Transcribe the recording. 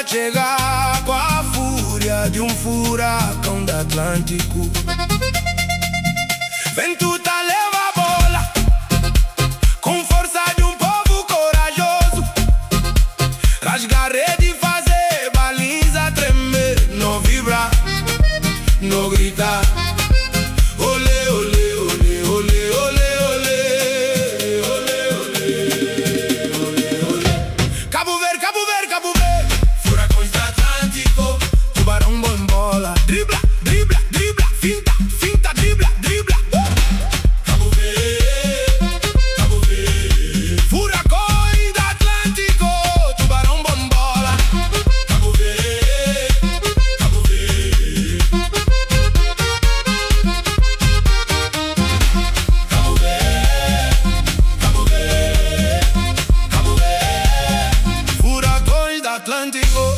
chegar com a fúria de um furacão do Atlântico. Vento tá leva a bola com força de um povo corajoso. Rasga a rede, fazer baliza tremer, não vibrar, não gritar. Olê, olê, olê, olê, olê, olê, olê, olê, olê, olê. Cabo Verde, Cabo Verde, Cabo Verde, furacões do Atlântico. Tubarão bom bola, dribla, dribla, dribla, finta, finta, dribla, dribla. Cabo Verde, Cabo Verde, furacões do Atlântico. Tubarão bom bola, Cabo Verde, Cabo Verde. Cabo Verde, Cabo Verde, Cabo Verde, furacões do Atlântico.